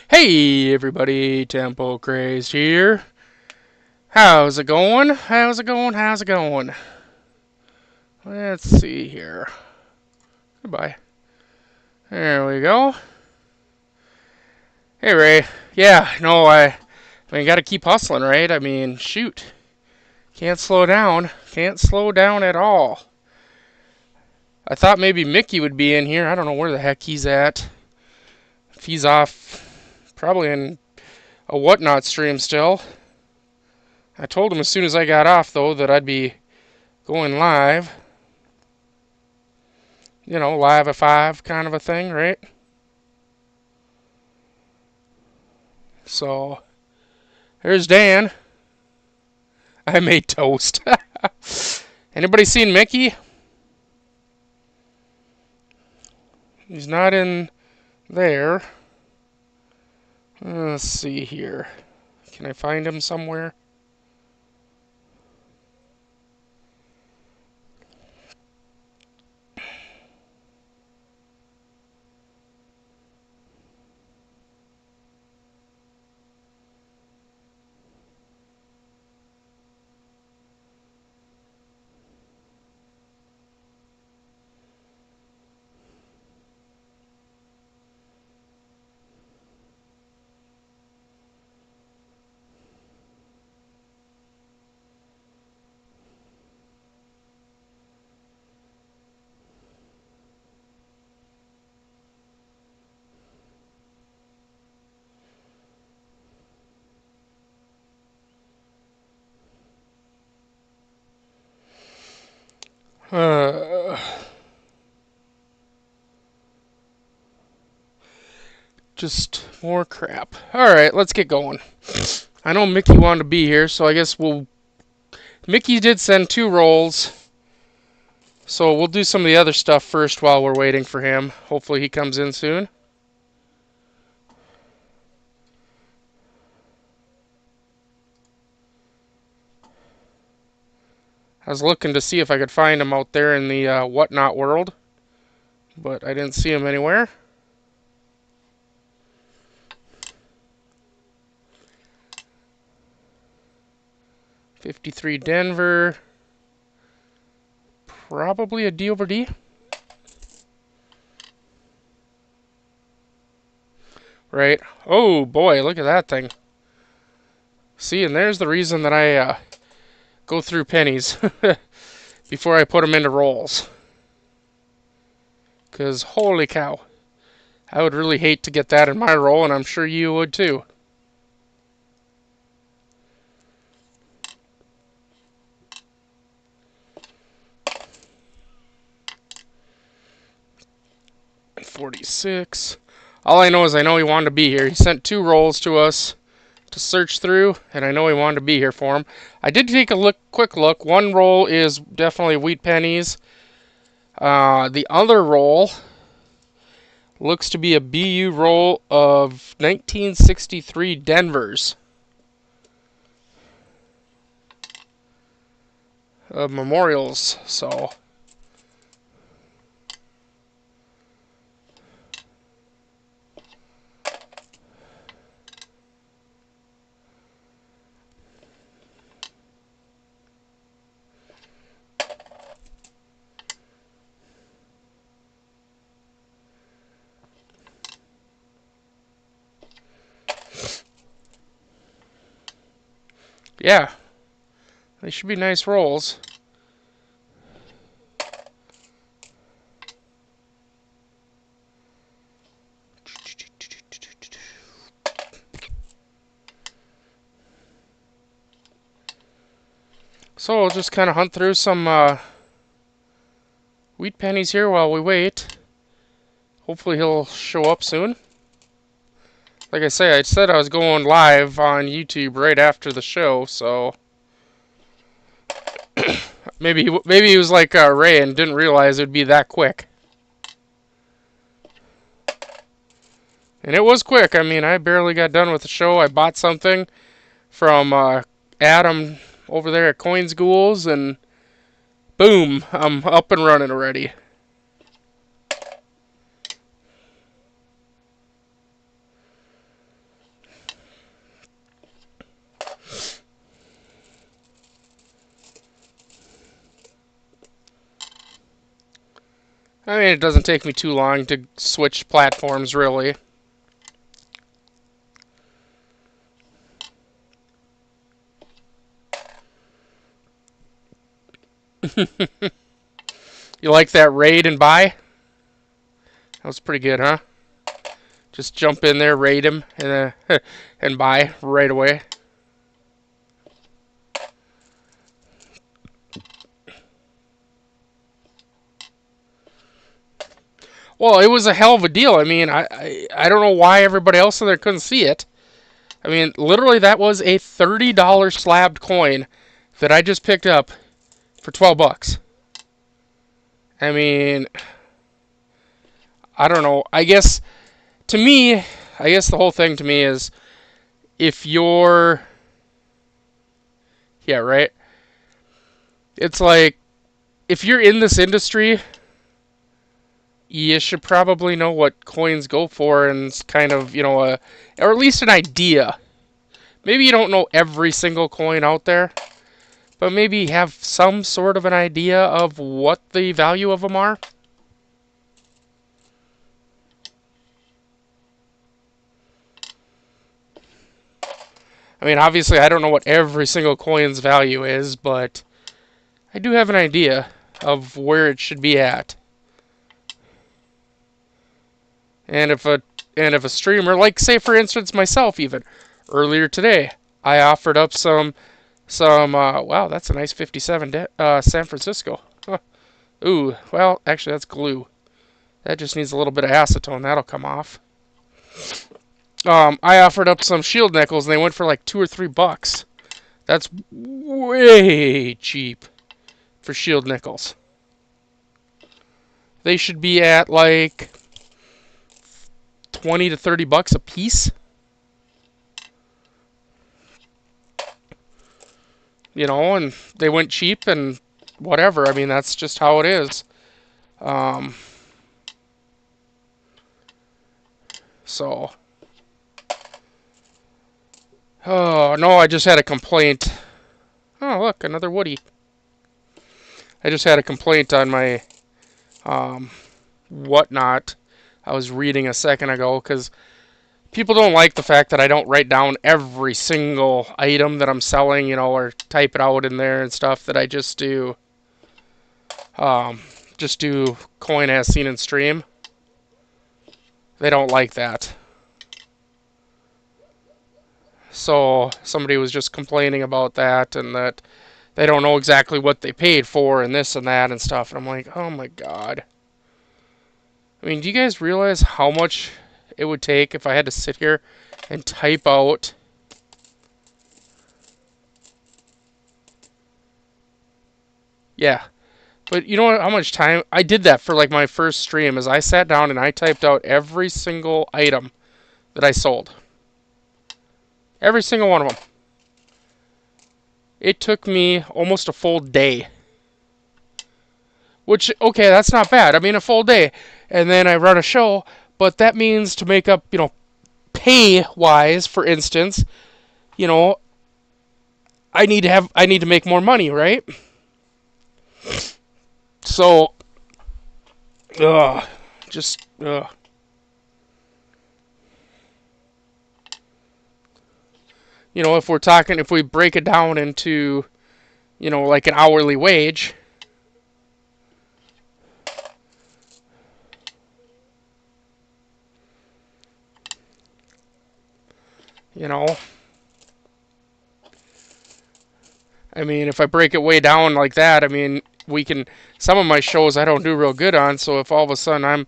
Hey everybody, Temple Crazed here. How's it going? How's it going? How's it going? Let's see here. Goodbye. There we go. Hey Ray. Yeah, no, I mean, gotta keep hustling, right? I mean, shoot. Can't slow down. Can't slow down at all. I thought maybe Mickey would be in here. I don't know where the heck he's at. If he's off, probably in a whatnot stream still. I told him as soon as I got off, though, that I'd be going live. You know, live at 5 kind of a thing, right? So, there's Dan. I made toast. Anybody seen Mickey? He's not in there. Let's see here. Can I find him somewhere? Uh, just more crap. Alright, let's get going. I know Mickey wanted to be here, so I guess we'll... Mickey did send 2 rolls. So we'll do some of the other stuff first while we're waiting for him. Hopefully he comes in soon. I was looking to see if I could find him out there in the whatnot world, but I didn't see him anywhere. $53 Denver. Probably a D over D. Right. Oh boy, look at that thing. See, and there's the reason that I go through pennies before I put them into rolls. Because holy cow, I would really hate to get that in my roll, and I'm sure you would too. $46. All I know is I know he wanted to be here. He sent 2 rolls to us to search through, and I know he wanted to be here for him. I did take a quick look. One roll is definitely wheat pennies. The other roll looks to be a BU roll of 1963 Denvers. Memorials, so... yeah, they should be nice rolls. So we'll just kind of hunt through some wheat pennies here while we wait. Hopefully he'll show up soon. Like I say, I said I was going live on YouTube right after the show, so maybe he was like Ray and didn't realize it would be that quick. And it was quick. I mean, I barely got done with the show. I bought something from Adam over there at Coins Ghouls, and boom, I'm up and running already. I mean, it doesn't take me too long to switch platforms, really. You like that raid and buy? That was pretty good, huh? Just jump in there, raid him, and buy right away. Well, it was a hell of a deal. I mean, I don't know why everybody else in there couldn't see it. I mean, literally, that was a $30 slabbed coin that I just picked up for 12 bucks. I mean, I don't know. I guess, to me, I guess the whole thing to me is if you're. Yeah, right? It's like, if you're in this industry, you should probably know what coins go for and kind of, or at least an idea. Maybe you don't know every single coin out there, but maybe have some sort of an idea of what the value of them are. I mean, obviously, I don't know what every single coin's value is, but I do have an idea of where it should be at. And if a streamer, like say for instance myself, even earlier today, I offered up some wow, that's a nice 57 San Francisco. Huh. Ooh, well, actually that's glue. That just needs a little bit of acetone. That'll come off. I offered up some shield nickels and they went for like $2 or $3. That's way cheap for shield nickels. They should be at like 20 to $30 a piece. And they went cheap and whatever. I mean, that's just how it is. So, oh no, I just had a complaint. Oh, look, another Woody. I just had a complaint on my whatnot I was reading a second ago because people don't like the fact that I don't write down every single item that I'm selling, or type it out in there and stuff. That I just do coin as seen in stream. They don't like that. So somebody was just complaining about that and that they don't know exactly what they paid for and this and that and stuff. And I'm like, oh my god. I mean, do you guys realize how much it would take if I had to sit here and type out yeah. But you know what, how much time I did that for like my first stream is I sat down and I typed out every single item that I sold. Every single one of them. It took me almost a full day. Which, okay, that's not bad. I mean, a full day. And then I run a show, but that means to make up, pay-wise, for instance, I need to make more money, right? So, if we break it down into, like an hourly wage, I mean, if I break it way down like that, I mean, some of my shows I don't do real good on, so if all of a sudden I'm,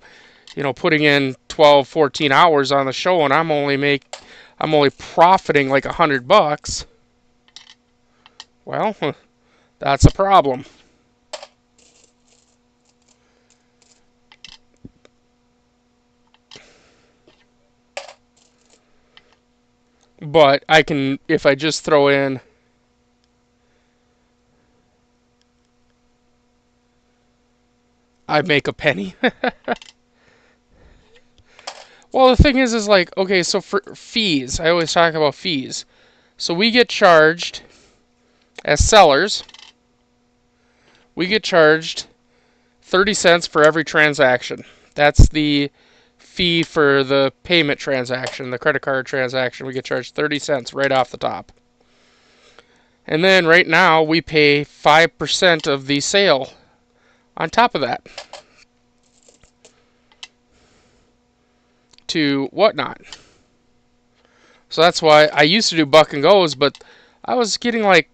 putting in 12, 14 hours on the show and I'm only profiting like $100, well, that's a problem. But I can, if I just throw in I make a penny. Well, the thing is like, okay, so for fees, I always talk about fees. So we get charged, as sellers, we get charged 30 cents for every transaction. That's the fee for the payment transaction, the credit card transaction. We get charged 30 cents right off the top. And then right now we pay 5% of the sale on top of that to Whatnot. So that's why I used to do Buck and Goes, but I was getting like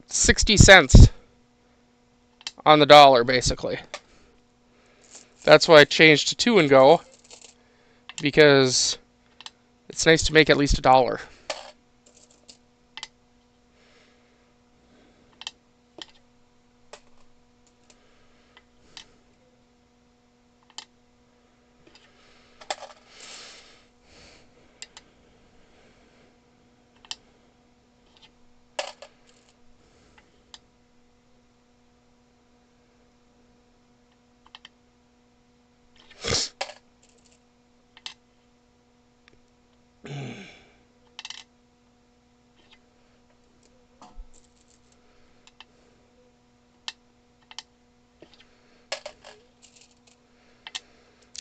60 cents on the dollar basically. That's why I changed to 2 and Go, because it's nice to make at least $1.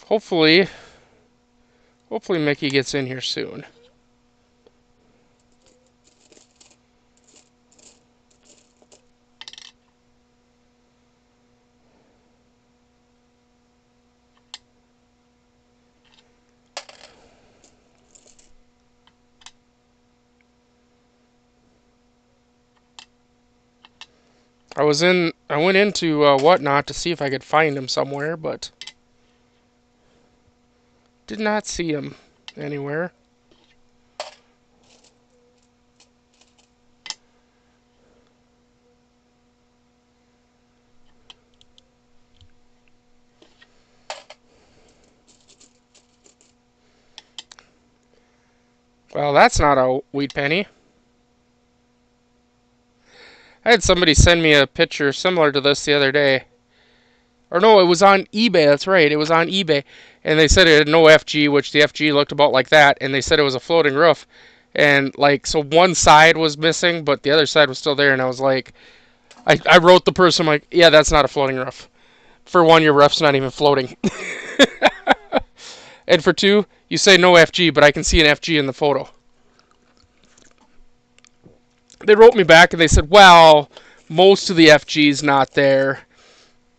Hopefully Mickey gets in here soon. I went into Whatnot to see if I could find him somewhere, but did not see him anywhere. Well, that's not a wheat penny. I had somebody send me a picture similar to this the other day. Or no, it was on eBay. That's right. It was on eBay. And they said it had no FG, which the FG looked about like that. And they said it was a floating roof. And, like, so one side was missing, but the other side was still there. And I was like, I wrote the person, like, yeah, that's not a floating roof. For one, your roof's not even floating. And for two, you say no FG, but I can see an FG in the photo. They wrote me back and they said, well, most of the FG's not there.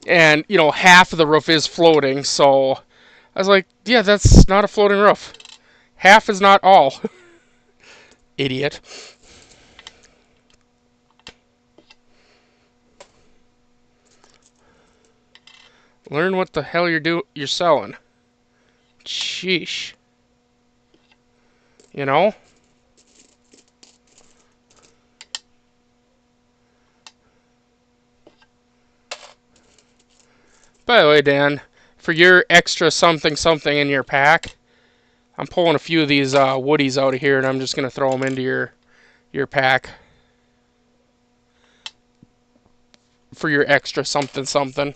And, you know, half of the roof is floating. So I was like, yeah, that's not a floating roof. Half is not all. Idiot. Learn what the hell you're selling. Sheesh. You know? By the way, Dan, for your extra something something in your pack, I'm pulling a few of these woodies out of here, and I'm just going to throw them into your pack for your extra something something.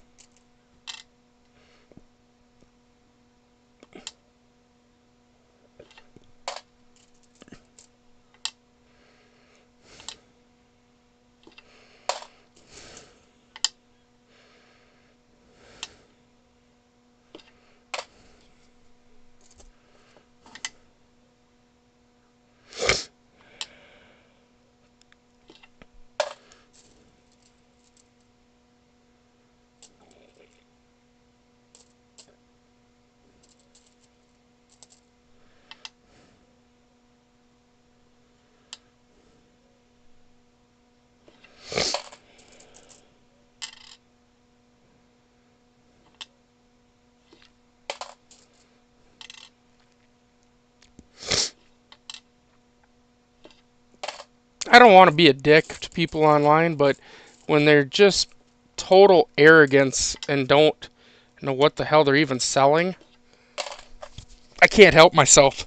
I don't want to be a dick to people online, but when they're just total arrogance and don't know what the hell they're even selling, I can't help myself.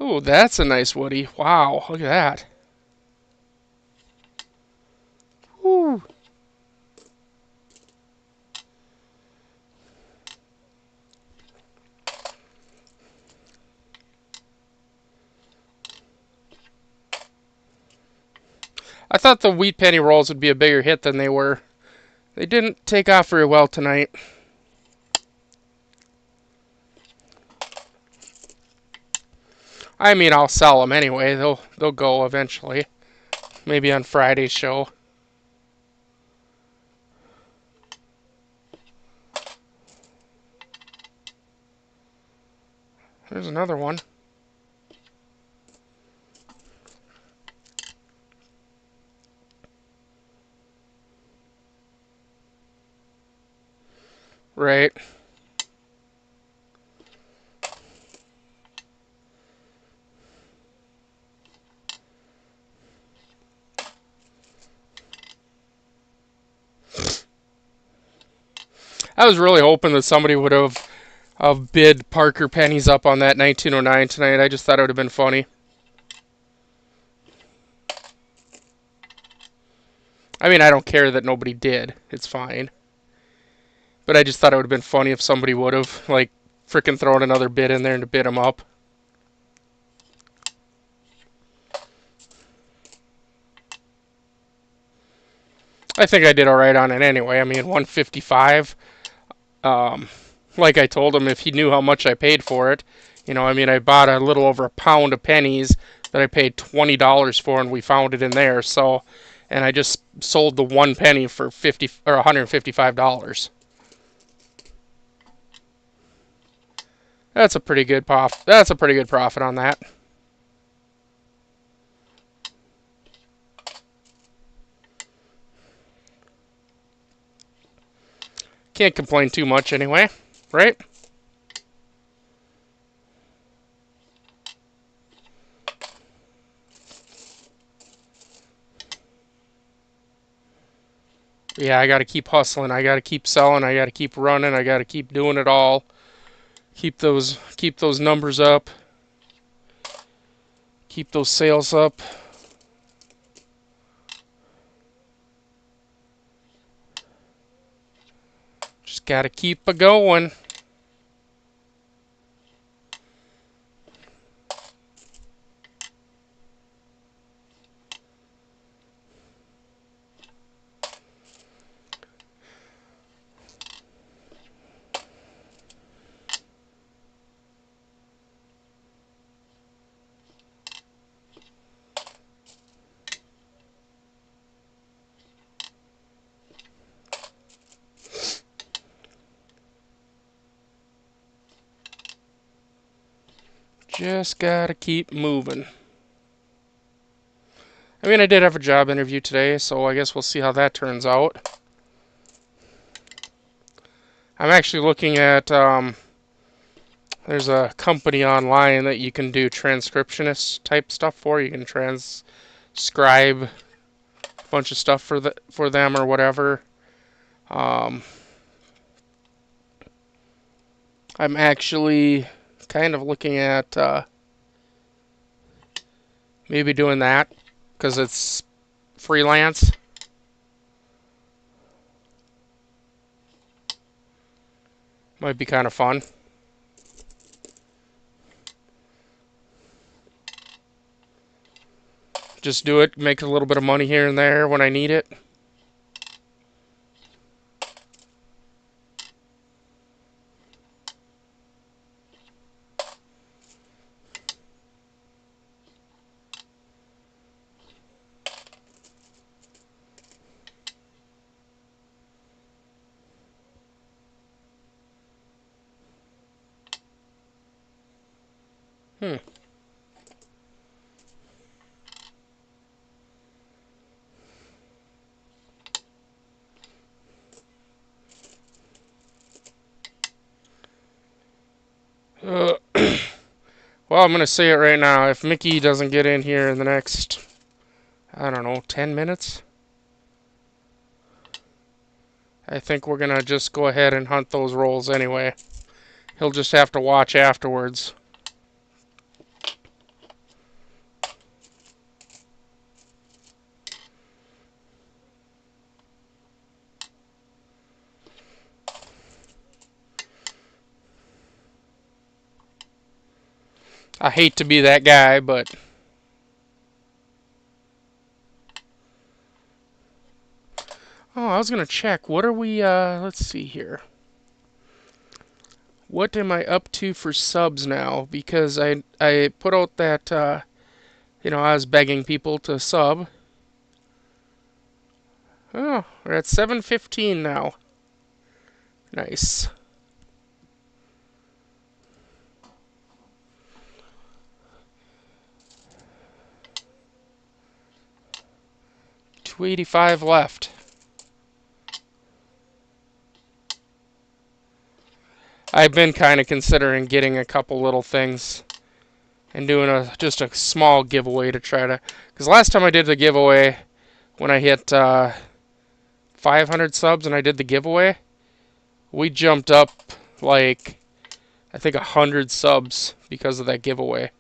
Oh, that's a nice woody. Wow, look at that. Woo. I thought the wheat penny rolls would be a bigger hit than they were. They didn't take off very well tonight. I mean, I'll sell them anyway. They'll go eventually. Maybe on Friday's show. There's another one. Right. I was really hoping that somebody would have bid Parker pennies up on that 1909 tonight. I just thought it would have been funny. I mean, I don't care that nobody did. It's fine. But I just thought it would have been funny if somebody would have, like, freaking thrown another bid in there to bid them up. I think I did alright on it anyway. I mean, 155. Like I told him, if he knew how much I paid for it, I mean, I bought a little over a pound of pennies that I paid $20 for, and we found it in there. So, and I just sold the one penny for $155. That's a pretty good profit. That's a pretty good profit on that. Can't complain too much anyway, right? Yeah, I got to keep hustling. I got to keep selling. I got to keep running. I got to keep doing it all. Keep those numbers up. Keep those sales up. Just got to keep a going. Just got to keep moving. I mean, I did have a job interview today, so I guess we'll see how that turns out. I'm actually looking at, there's a company online that you can do transcriptionist type stuff for. You can transcribe a bunch of stuff for them or whatever. I'm actually kind of looking at maybe doing that because it's freelance. Might be kind of fun. Just do it, make a little bit of money here and there when I need it. Hmm. Well, I'm going to say it right now. If Mickey doesn't get in here in the next, I don't know, 10 minutes, I think we're going to just go ahead and hunt those rolls anyway. He'll just have to watch afterwards. I hate to be that guy, but oh, I was gonna check. What are we? Let's see here. What am I up to for subs now? Because I put out that I was begging people to sub. Oh, we're at 715 now. Nice. $285 left. I've been kind of considering getting a couple little things and doing just a small giveaway to try to. Because last time I did the giveaway, when I hit 500 subs and I did the giveaway, we jumped up like I think 100 subs because of that giveaway.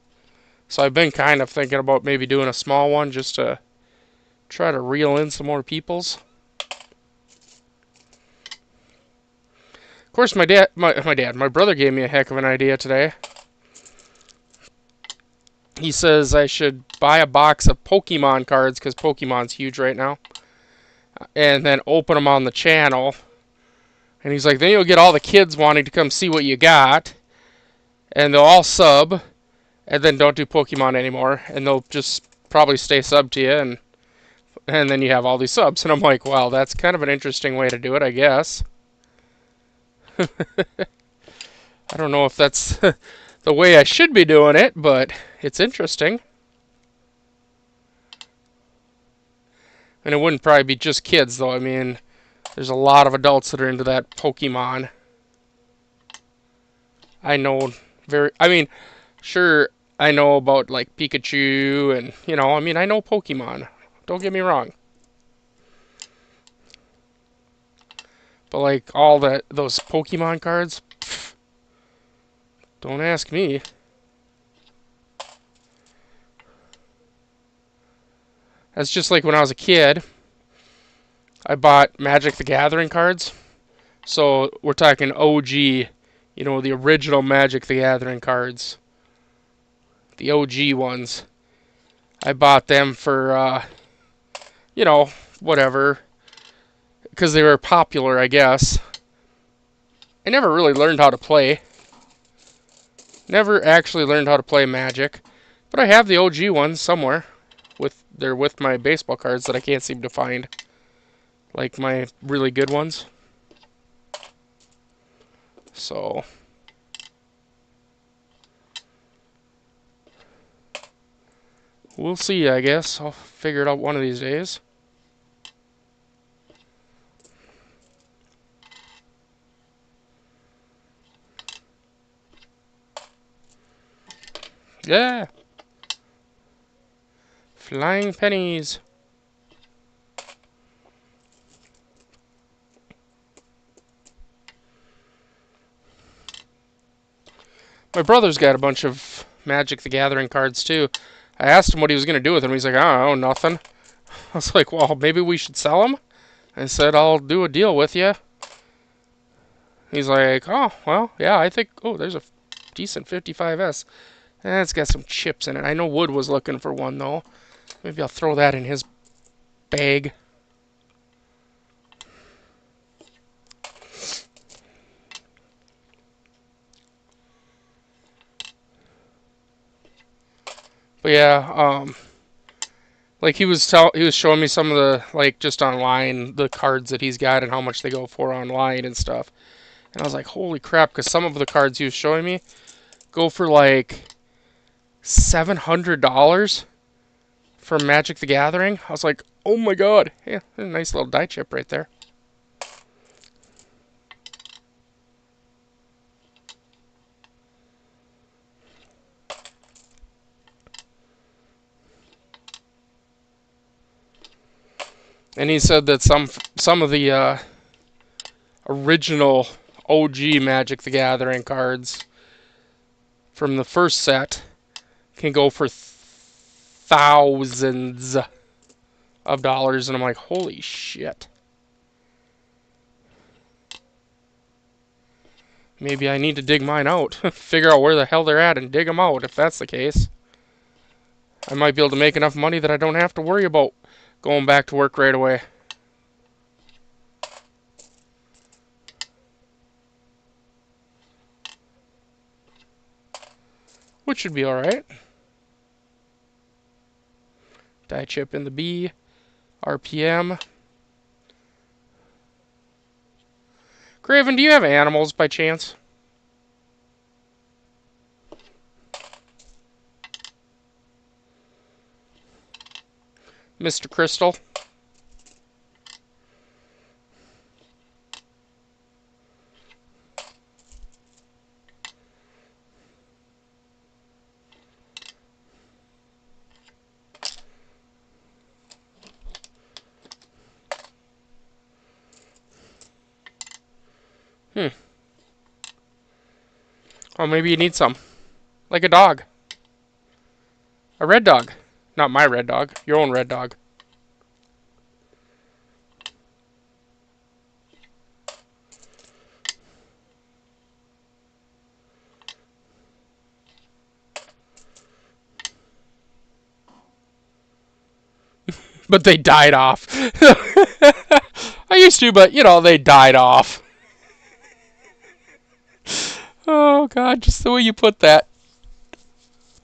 So I've been kind of thinking about maybe doing a small one just to try to reel in some more peoples. Of course, my brother gave me a heck of an idea today. He says I should buy a box of Pokemon cards because Pokemon's huge right now, and then open them on the channel. And he's like, then you'll get all the kids wanting to come see what you got, and they'll all sub, and then don't do Pokemon anymore, and they'll just probably stay sub to you, and then you have all these subs. And I'm like, wow, that's kind of an interesting way to do it, I guess. I don't know if that's the way I should be doing it, but it's interesting. And it wouldn't probably be just kids, though. I mean, there's a lot of adults that are into that Pokemon. I know sure, I know about, like, Pikachu and, I know Pokemon. Don't get me wrong. But, like, all those Pokemon cards, pff, don't ask me. That's just like when I was a kid, I bought Magic the Gathering cards. So we're talking OG, the original Magic the Gathering cards. The OG ones. I bought them for, whatever. Because they were popular, I guess. I never really learned how to play. Never actually learned how to play Magic. But I have the OG ones somewhere. They're with my baseball cards that I can't seem to find. Like my really good ones. So we'll see, I guess. I'll figure it out one of these days. Yeah. Flying pennies. My brother's got a bunch of Magic the Gathering cards too. I asked him what he was going to do with them. He's like, I don't know, nothing. I was like, well, maybe we should sell them. I said, I'll do a deal with you. He's like, oh, well, yeah, I think, there's a decent 55S. It's got some chips in it. I know Wood was looking for one, though. Maybe I'll throw that in his bag. But yeah, like he was showing me some of the, like, just online, the cards that he's got and how much they go for online and stuff. And I was like, holy crap, because some of the cards he was showing me go for like $700 for Magic the Gathering. I was like, oh my god. Yeah, a nice little die chip right there. And he said that some of the original OG Magic the Gathering cards from the first set can go for thousands of dollars, and I'm like, holy shit. Maybe I need to dig mine out. Figure out where the hell they're at and dig them out, if that's the case. I might be able to make enough money that I don't have to worry about going back to work right away. which should be alright. Die chip in the B. RPM. Craven, do you have animals by chance? Mr. Crystal. Oh, maybe you need some. Like a dog. A red dog. Not my red dog. Your own red dog. But they died off. I used to, but, you know, they died off. Oh, God, just the way you put that.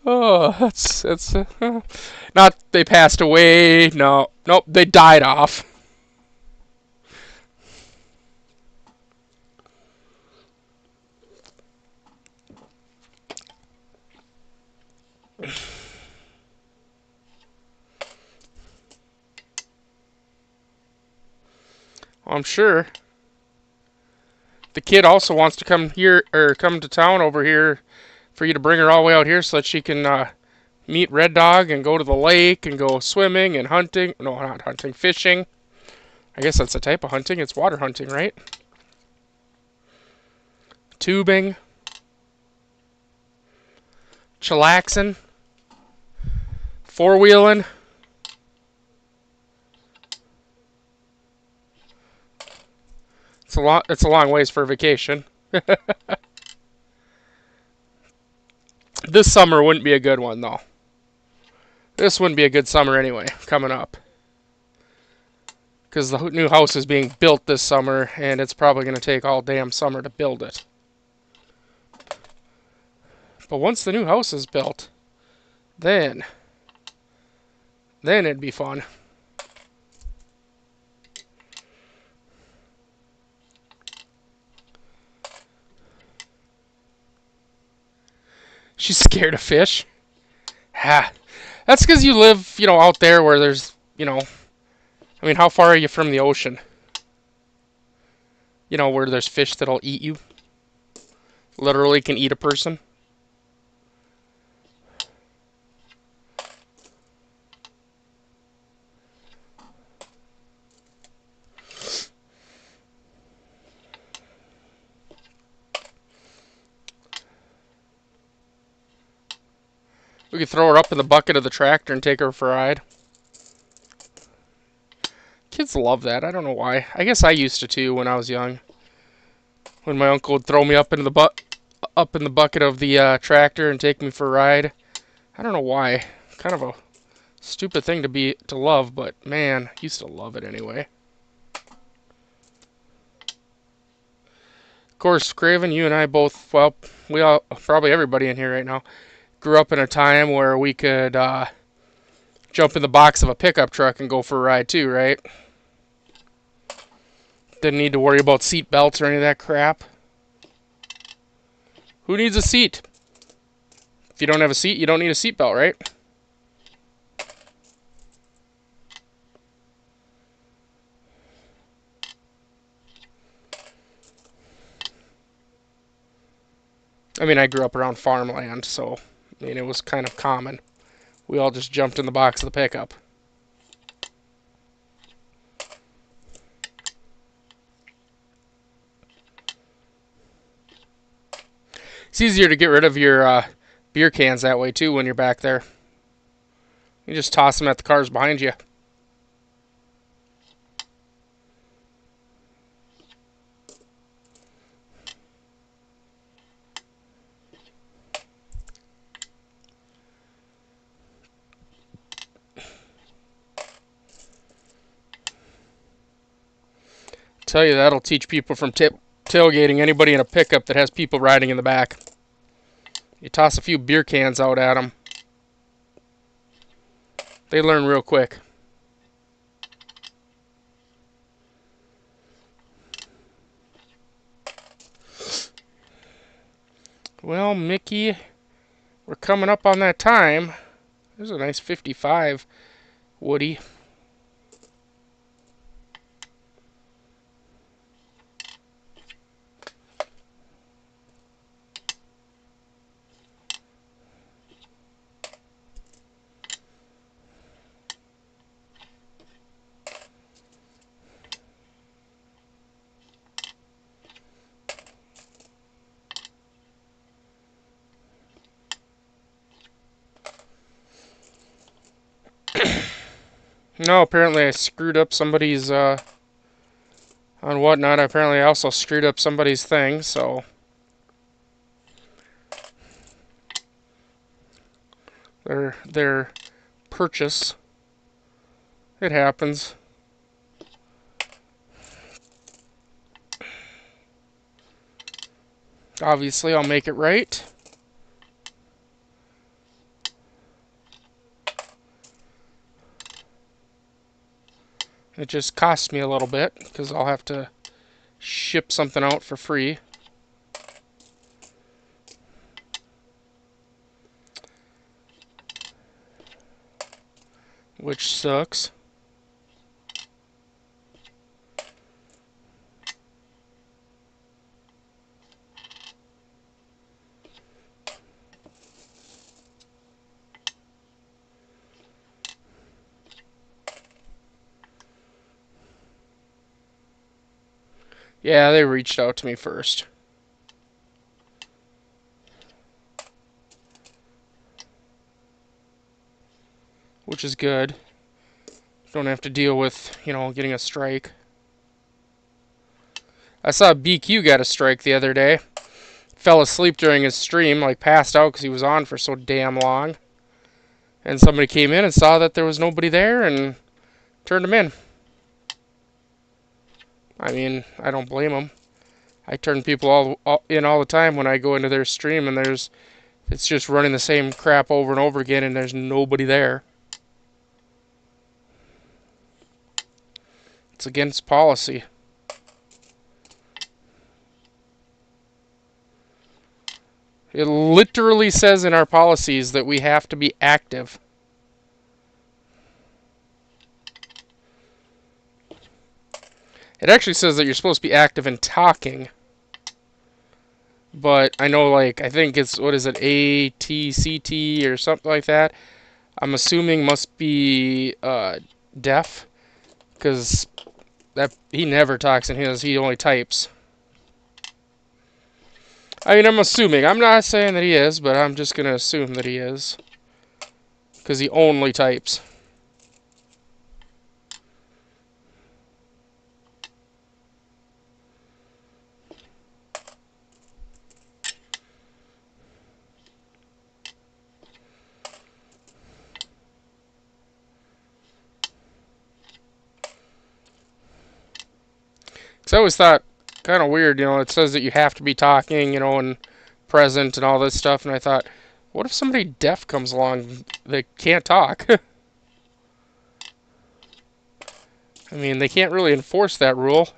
Oh, that's not they passed away. No, nope, they died off. I'm sure. The kid also wants to come here or come to town over here for you to bring her all the way out here so that she can meet Red Dog and go to the lake and go swimming and hunting. No, not hunting, fishing. I guess that's a type of hunting. It's water hunting, right? Tubing. Chillaxing. Four-wheeling. It's a long ways for a vacation. This summer wouldn't be a good one, though. This wouldn't be a good summer anyway, coming up. Because the new house is being built this summer, and it's probably going to take all damn summer to build it. But once the new house is built, then it'd be fun. She's scared of fish. Ha. That's because you live, you know, out there where there's, you know, I mean, how far are you from the ocean? You know, where there's fish that'll eat you. Literally can eat a person. We could throw her up in the bucket of the tractor and take her for a ride. Kids love that. I don't know why. I guess I used to too when I was young. When my uncle would throw me up in the bucket of the tractor and take me for a ride. I don't know why. Kind of a stupid thing to love, but man, used to love it anyway. Of course, Craven, you and I both, well, we all, probably everybody in here right now, grew up in a time where we could jump in the box of a pickup truck and go for a ride too, right? Didn't need to worry about seat belts or any of that crap. Who needs a seat? If you don't have a seat, you don't need a seat belt, right? I mean, I grew up around farmland, so I mean, it was kind of common. We all just jumped in the box of the pickup. It's easier to get rid of your beer cans that way, too, when you're back there. You just toss them at the cars behind you. Tell you, that'll teach people from tailgating anybody in a pickup that has people riding in the back. You toss a few beer cans out at them. They learn real quick. Well, Mickey, we're coming up on that time. There's a nice 55, Woody. No, apparently I screwed up somebody's, on whatnot. Apparently I also screwed up somebody's thing, so. Their purchase. It happens. Obviously, I'll make it right. It just costs me a little bit because I'll have to ship something out for free. Which sucks. Yeah, they reached out to me first. Which is good. Don't have to deal with, getting a strike. I saw BQ got a strike the other day. Fell asleep during his stream, like passed out because he was on for so damn long. And somebody came in and saw that there was nobody there and turned him in. I mean, I don't blame him. I turn people in all the time when I go into their stream and it's just running the same crap over and over again and there's nobody there. It's against policy. It literally says in our policies that we have to be active. It actually says that you're supposed to be active in talking. But I know, I think it's, what is it, ATCT or something like that. I'm assuming must be deaf. Because he never talks in his, he only types. I mean, I'm assuming. I'm not saying that he is, but I'm just going to assume that he is. Because he only types. Because I always thought, kind of weird, it says that you have to be talking, and present and all this stuff. And I thought, what if somebody deaf comes along that can't talk? I mean, they can't really enforce that rule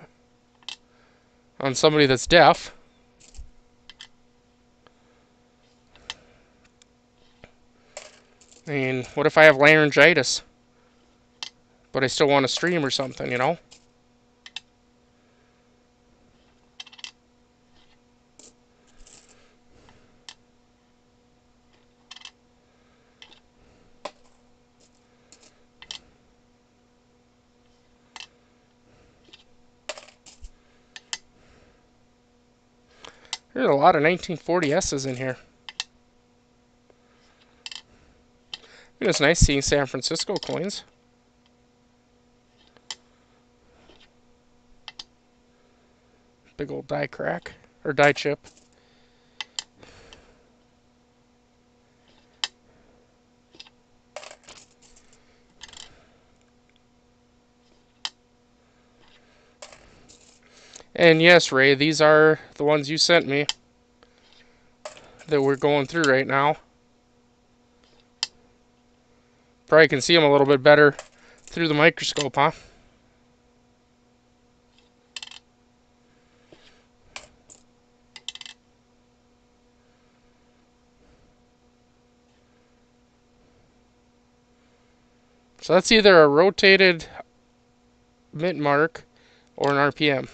on somebody that's deaf. I mean, what if I have laryngitis, but I still want to stream or something, There's a lot of 1940S's in here. It's nice seeing San Francisco coins. Big old die crack, or die chip. And yes, Ray, these are the ones you sent me. that we're going through right now. Probably can see them a little bit better through the microscope, huh? So that's either a rotated mint mark or an RPM.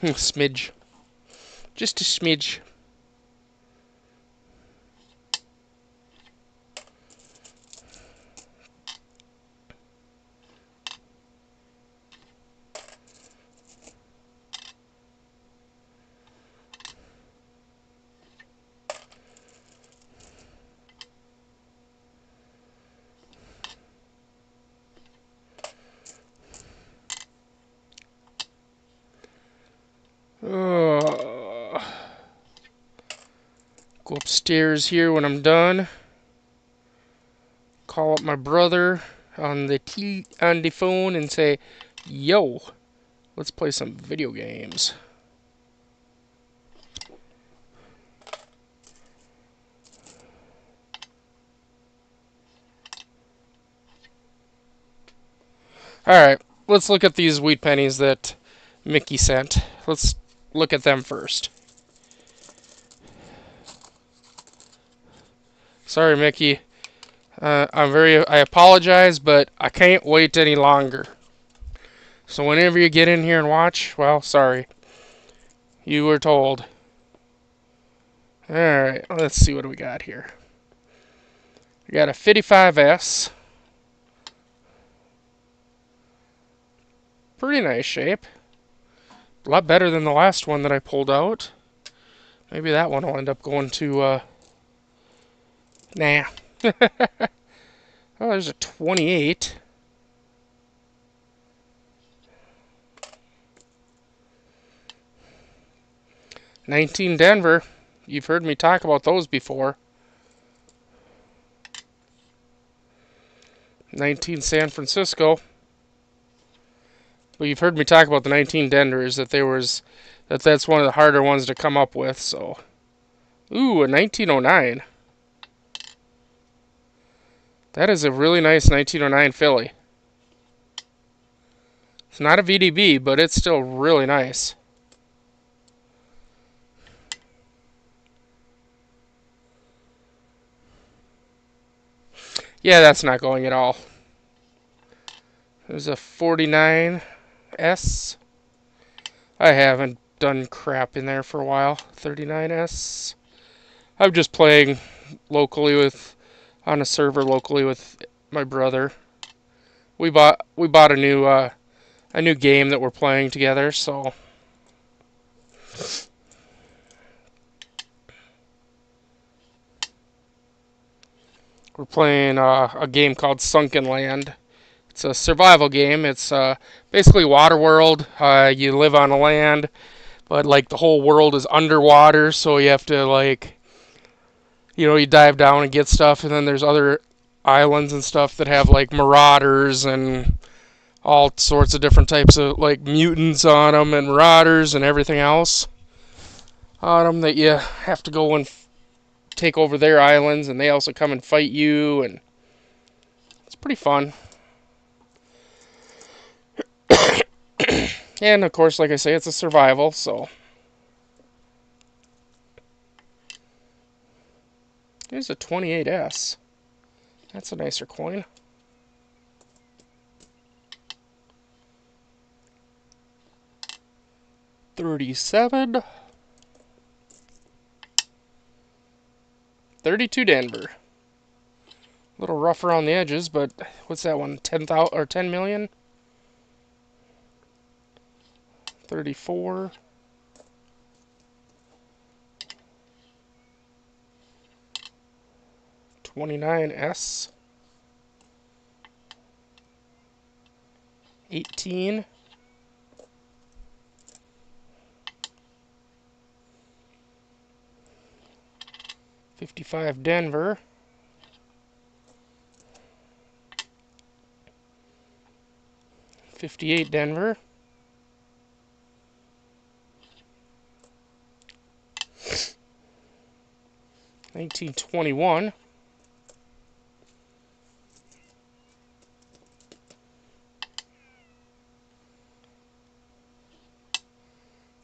Smidge. Just a smidge. Go upstairs here when I'm done. Call up my brother on the phone and say, "Yo, let's play some video games." Alright, let's look at these wheat pennies that Mickey sent. Let's look at them first. Sorry, Mickey. I apologize, but I can't wait any longer. So whenever you get in here and watch, well, sorry. You were told. Alright, let's see what we got here. We got a 55S. Pretty nice shape. A lot better than the last one that I pulled out. Maybe that one will end up going to, nah. Oh, there's a 28. '19 Denver. You've heard me talk about those before. '19 San Francisco. But you've heard me talk about the '19 Denvers, that's one of the harder ones to come up with, so. Ooh, a 1909. That is a really nice 1909 Philly. It's not a VDB, but it's still really nice. Yeah, that's not going at all. There's a 49S. I haven't done crap in there for a while. 39S. I'm just playing locally on a server locally with my brother. We bought a new game that we're playing together, so we're playing a game called Sunken Land. It's a survival game. It's basically Waterworld. You live on a land, but like the whole world is underwater, so you have to you dive down and get stuff, and then there's other islands and stuff that have like marauders and all sorts of different types of like mutants on them and marauders and everything else on them that you have to go and take over their islands, and they also come and fight you, and it's pretty fun. And of course, like I say, it's a survival, so. Here's a 28S. That's a nicer coin. $37. 32 Denver. A little rough around the edges, but what's that one? 10,000 or 10 million? 34. 29S. 18. 55 Denver. 58 Denver. $19.21.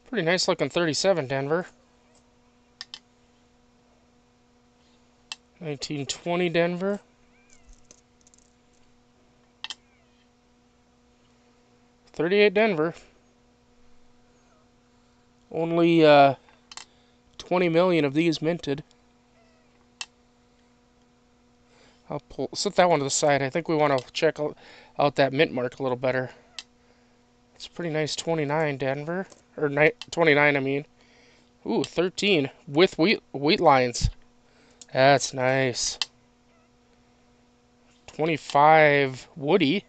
Pretty nice looking 37 Denver. 1920 Denver. 38 Denver. Only 20 million of these minted. I'll set that one to the side. I think we want to check out that mint mark a little better. It's a pretty nice 29 Denver. Or 29, I mean. Ooh, 13 with wheat lines. That's nice. 25 Woody.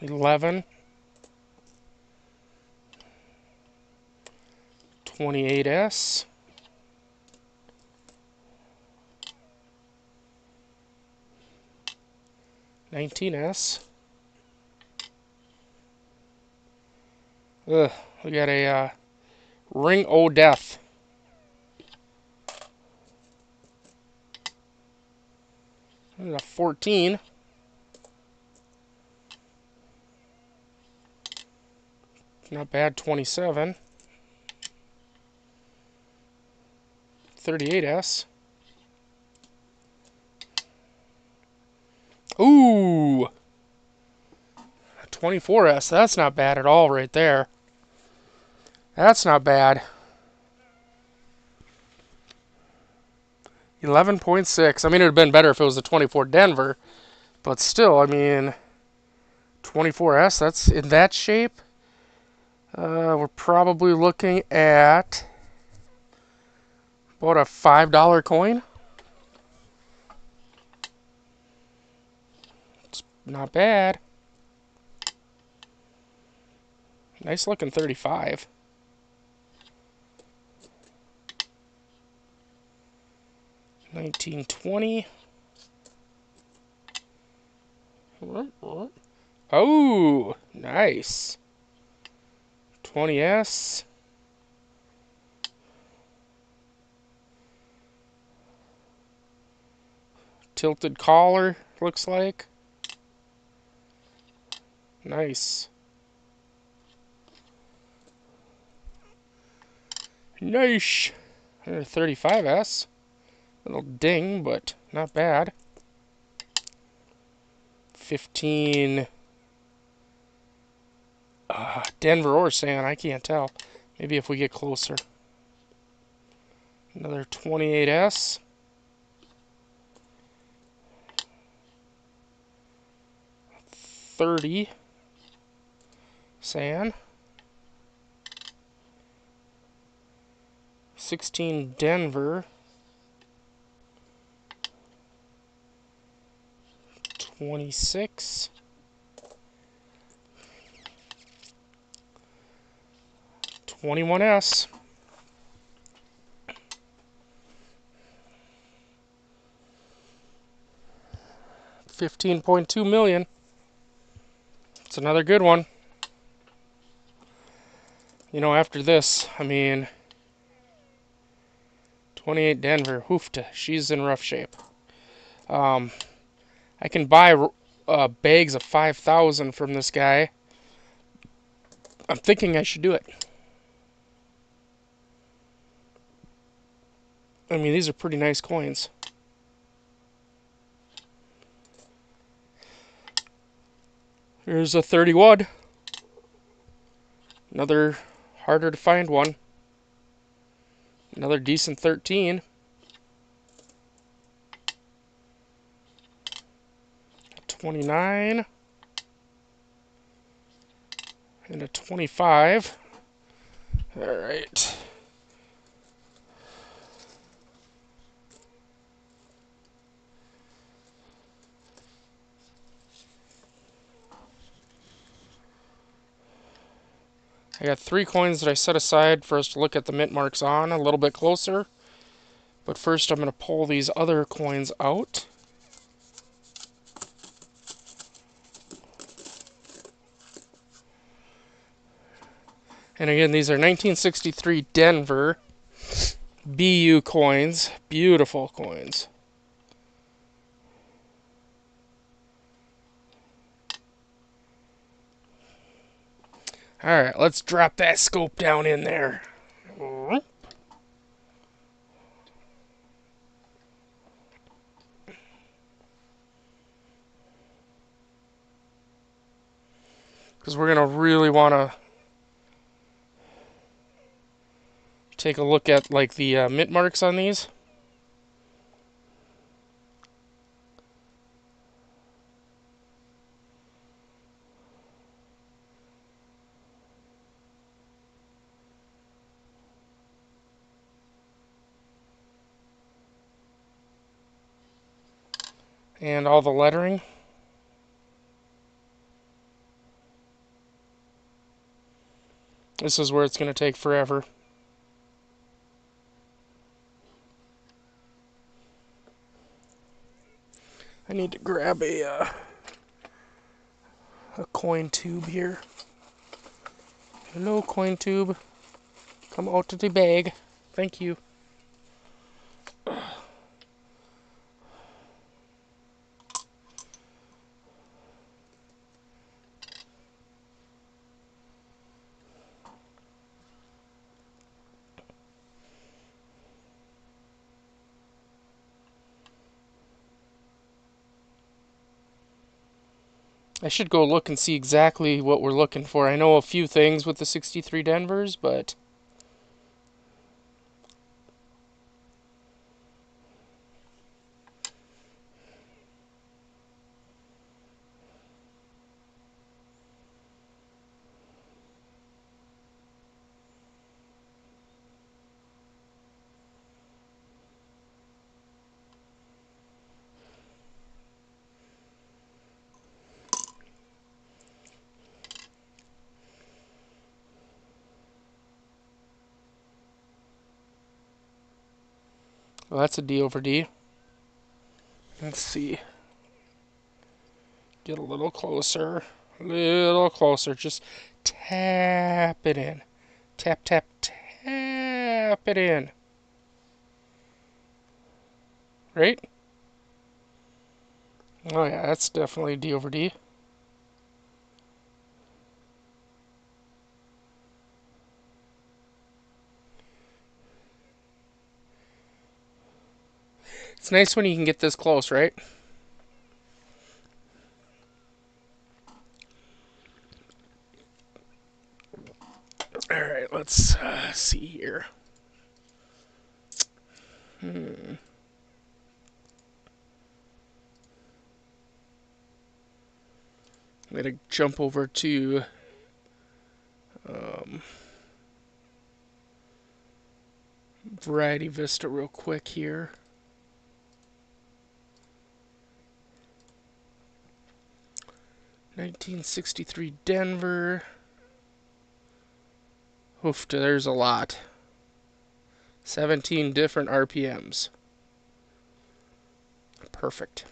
11. 28S. 19S. Ugh, we got a Ring O' Death. And a 14. Not bad, 27. 38S. Ooh! 24S. That's not bad at all right there. That's not bad. 11.6. I mean, it would have been better if it was a 24 Denver. But still, I mean, 24S, that's in that shape. We're probably looking at about a $5 coin. It's not bad. Nice looking 35. $19.20. Oh, nice. 20S. Tilted collar, looks like. Nice. Nice. 35S. Little ding, but not bad. 15. Denver or San, I can't tell. Maybe if we get closer. Another 28S. 30. San. 16 Denver. 26. 21S. 15.2 million. It's another good one. You know, after this, I mean, 28 Denver, hoofta, she's in rough shape. I can buy bags of 5,000 from this guy. I'm thinking I should do it. I mean, these are pretty nice coins. Here's a 31. Another harder to find one. Another decent 13. 29. And a 25. All right. I got 3 coins that I set aside for us to look at the mint marks on a little bit closer. But first I'm going to pull these other coins out. And again, these are 1963 Denver BU coins. Beautiful coins. Alright, let's drop that scope down in there. Because we're going to really want to take a look at like the mint marks on these. And all the lettering. This is where it's going to take forever. I need to grab a coin tube here. Hello, coin tube. Come out of the bag. Thank you. I should go look and see exactly what we're looking for. I know a few things with the 63 Denvers, but well, that's a D over D. Let's see. Get a little closer. A little closer. Just tap it in. Tap, tap, tap it in. Right? Oh yeah, that's definitely D over D. It's nice when you can get this close, right? Alright, let's see here. I'm going to jump over to Variety Vista real quick here. $1963 Denver. Oof, there's a lot. 17 different RPMs. Perfect.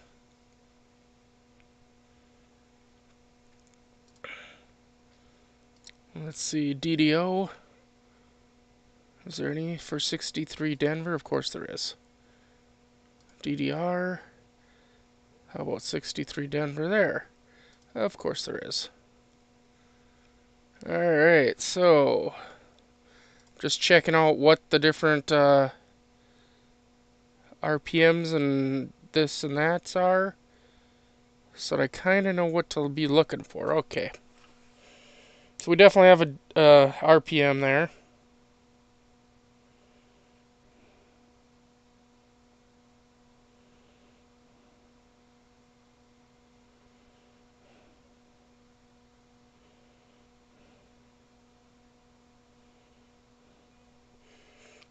Let's see, DDO. Is there any for 63 Denver? Of course there is. DDR. How about 63 Denver there? Of course there is. Alright, so just checking out what the different RPMs and this and that are, so that I kind of know what to be looking for. Okay. So we definitely have a RPM there.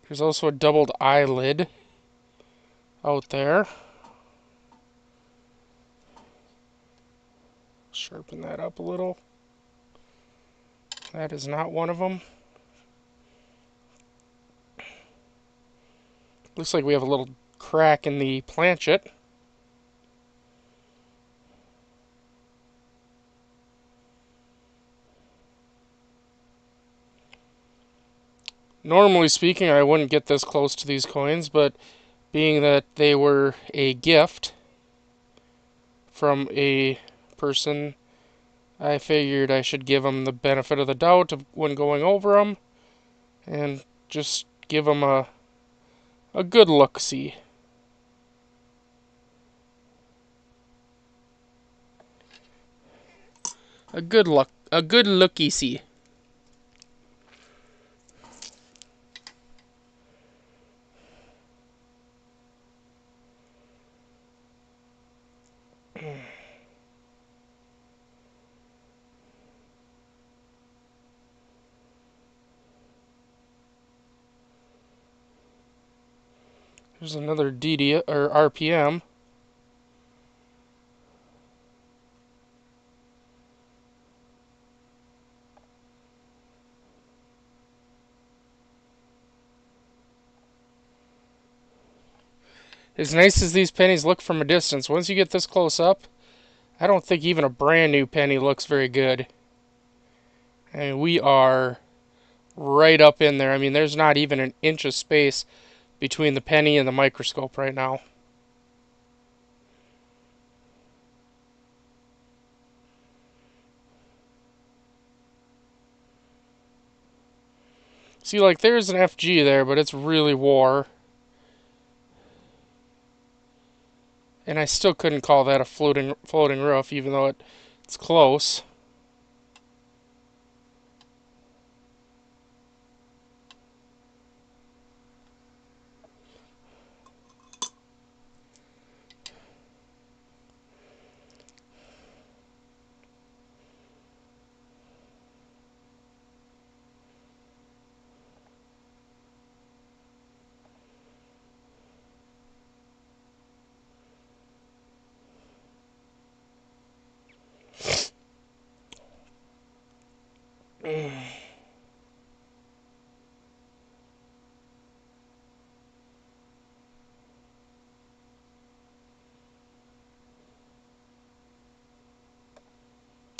There's also a doubled eyelid out there. Sharpen that up a little. That is not one of them. Looks like we have a little crack in the planchet. Normally speaking, I wouldn't get this close to these coins, but being that they were a gift from a person, I figured I should give them the benefit of the doubt when going over them and just give them a good look-see. A good looky-see. There's another DD or RPM. As nice as these pennies look from a distance, once you get this close up, I don't think even a brand new penny looks very good. And we are right up in there. I mean, there's not even an inch of space between the penny and the microscope right now. See, like, there's an FG there, but it's really wore. And I still couldn't call that a floating roof, even though it's close.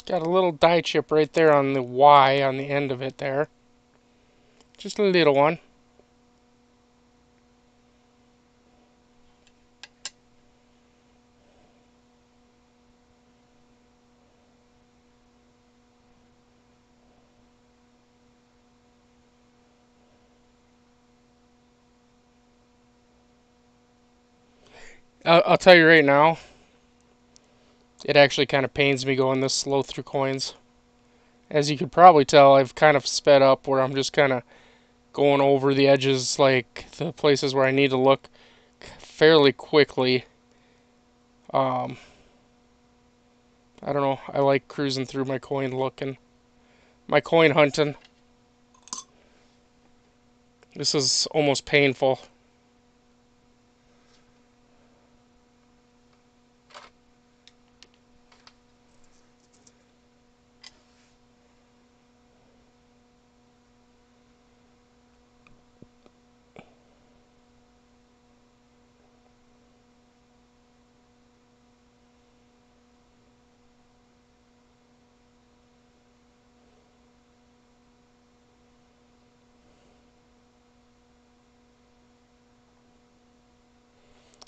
Got a little die chip right there on the Y on the end of it there. Just a little one. I'll tell you right now, it actually kind of pains me going this slow through coins. As you could probably tell, I've kind of sped up where I'm just kind of going over the edges, like the places where I need to look fairly quickly. I don't know. I like cruising through my coin looking, my coin hunting. This is almost painful.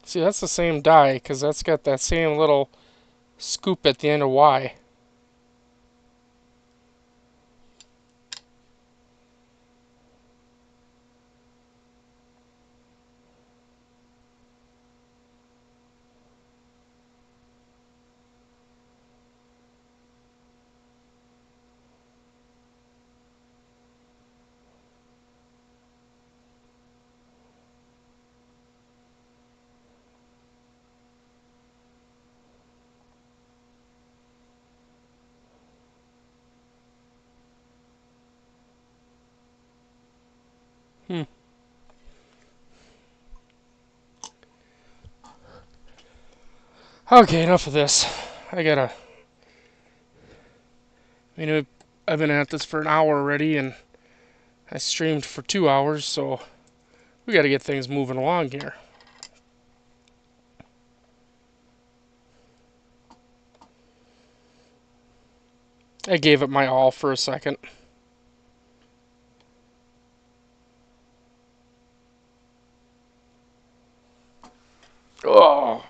See, that's the same die, because that's got that same little scoop at the end of Y. Hmm. Okay, enough of this. I gotta. I mean, I've been at this for an hour already, and I streamed for 2 hours, so we gotta get things moving along here. I gave it my all for a second. Oh.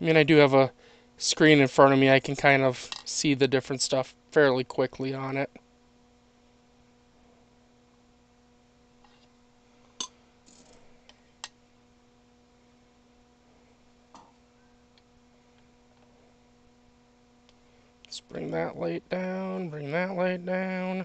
I mean, I do have a screen in front of me. I can kind of see the different stuff fairly quickly on it. Let's bring that light down, bring that light down.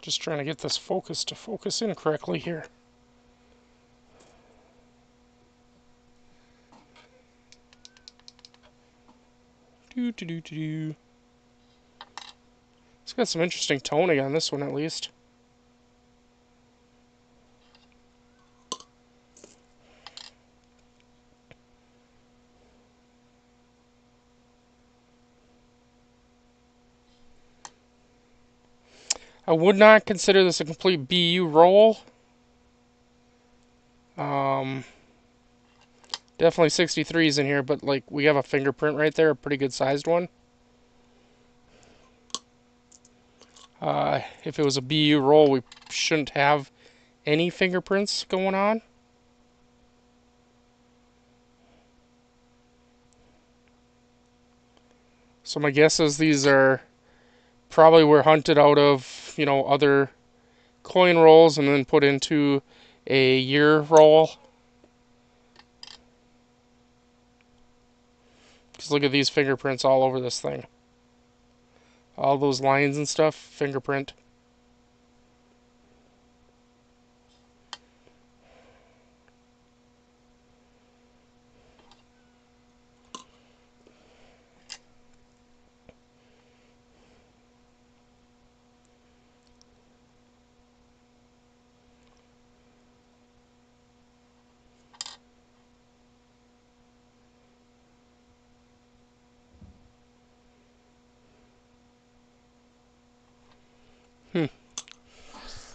Just trying to get this focus to focus in correctly here. Do do do do do. It's got some interesting toning on this one at least. I would not consider this a complete BU roll. Um, Definitely 63s in here, but like we have a fingerprint right there, a pretty good sized one. If it was a BU roll, we shouldn't have any fingerprints going on. So my guess is these are probably were hunted out of, other coin rolls and then put into a year roll. Because look at these fingerprints all over this thing. All those lines and stuff, fingerprint.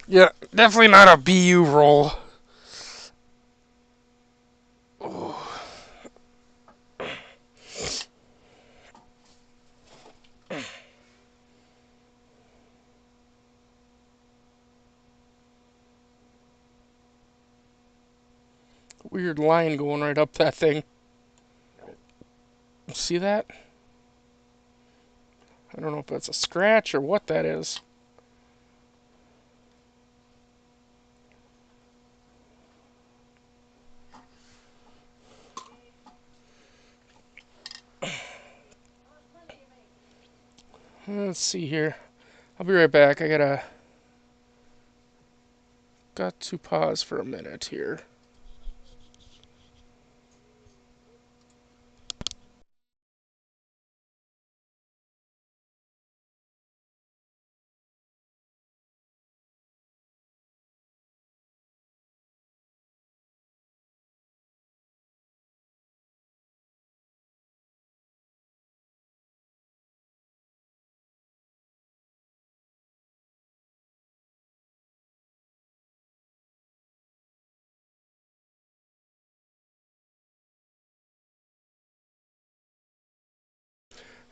Yeah, definitely not a BU roll. Weird line going right up that thing. See that? I don't know if that's a scratch or what that is. Let's see here. I'll be right back. Got to pause for a minute here.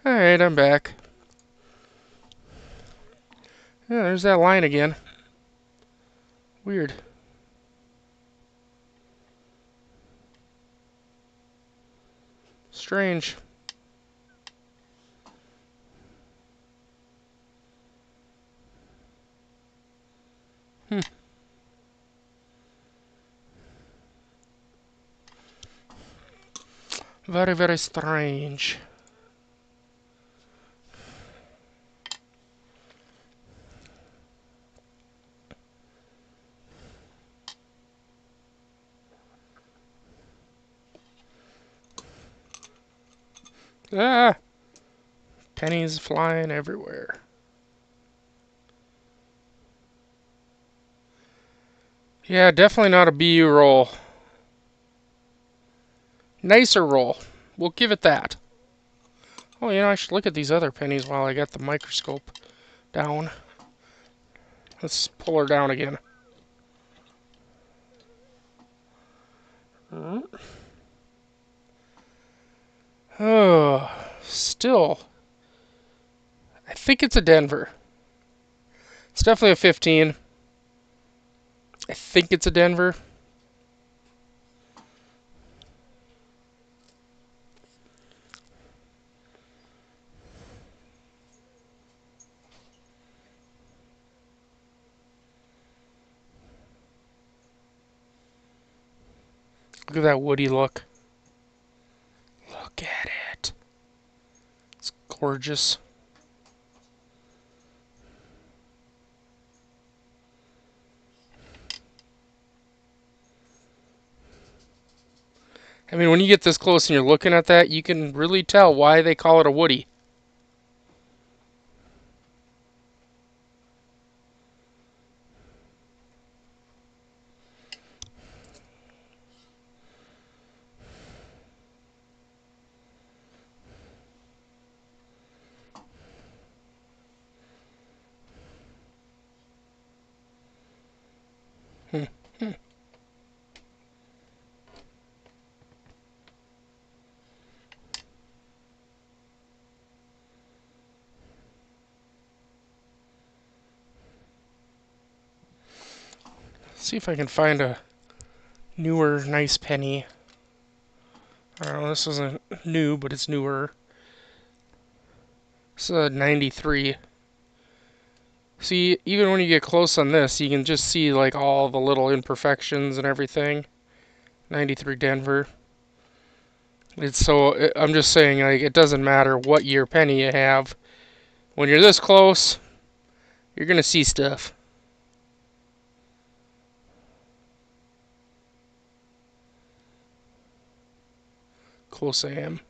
Alright, I'm back. Yeah, there's that line again. Weird. Strange. Hmm. Very, very strange. Ah! Pennies flying everywhere. Yeah, definitely not a BU roll. Nicer roll. we'll give it that. Oh, you know, I should look at these other pennies while I got the microscope down. Let's pull her down again. Oh, still, I think it's a Denver. It's definitely a 15. I think it's a Denver. Look at that woody look. Look at it. It's gorgeous. I mean, when you get this close and you're looking at that, you can really tell why they call it a woody. Hmm. See if I can find a newer, nice penny. I don't know, this isn't new, but it's newer. This is a 93. See, even when you get close on this, you can just see like all the little imperfections and everything. 93 Denver. It's so, I'm just saying, like, it doesn't matter what year penny you have. When you're this close, you're gonna see stuff. Close I am.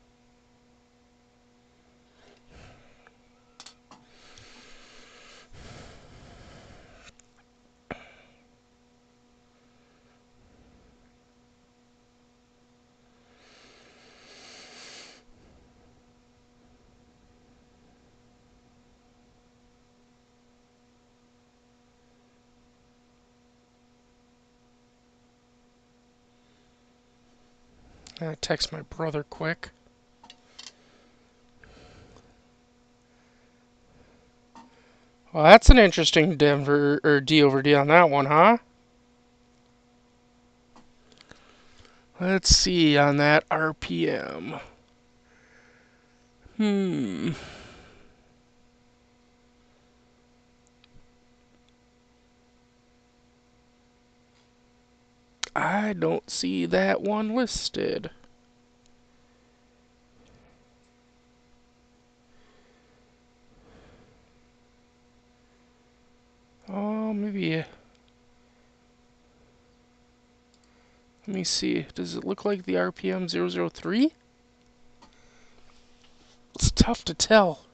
I text my brother quick. Well, that's an interesting Denver or D over D on that one, huh? Let's see on that RPM. I don't see that one listed. Oh, maybe. Let me see. Does it look like the RPM 003? It's tough to tell.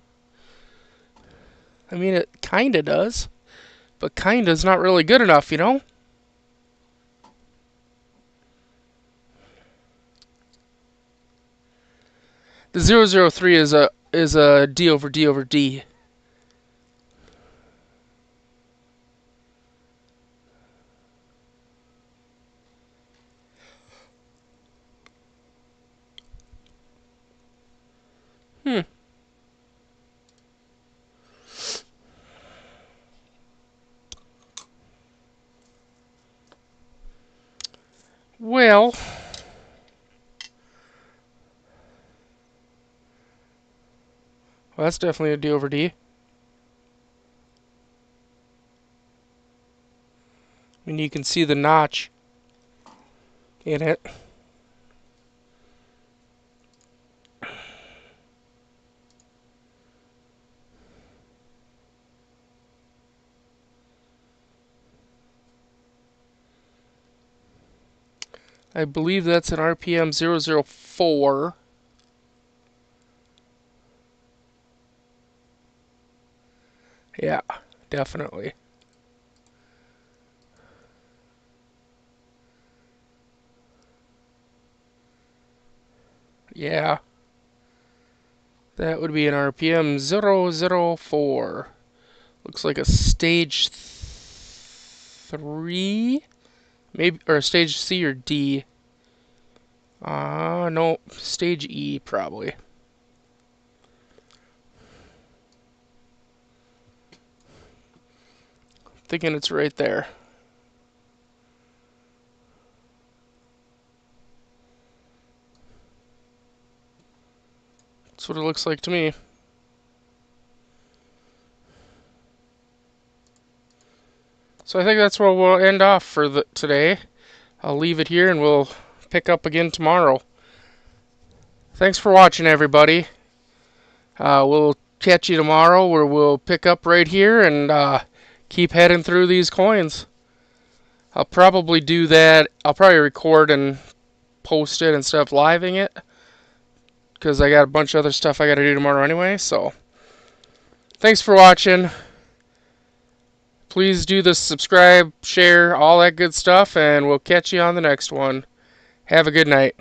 I mean, it kinda does, but kinda's not really good enough, you know? The 003 is a D over D over D. Hmm. Well, that's definitely a D over D. I mean, you can see the notch in it. I believe that's an RPM 004. Yeah, definitely. Yeah. That would be an RPM 004. Looks like a stage 3, maybe, or stage C or D. No, stage E probably. Thinking it's right there. That's what it looks like to me. So I think that's where we'll end off for today. I'll leave it here and we'll pick up again tomorrow. Thanks for watching, everybody. We'll catch you tomorrow where we'll pick up right here and keep heading through these coins. I'll probably do that. I'll probably record and post it instead of living it, because I got a bunch of other stuff I got to do tomorrow anyway. So thanks for watching. Please do the subscribe, share, all that good stuff, and we'll catch you on the next one. Have a good night.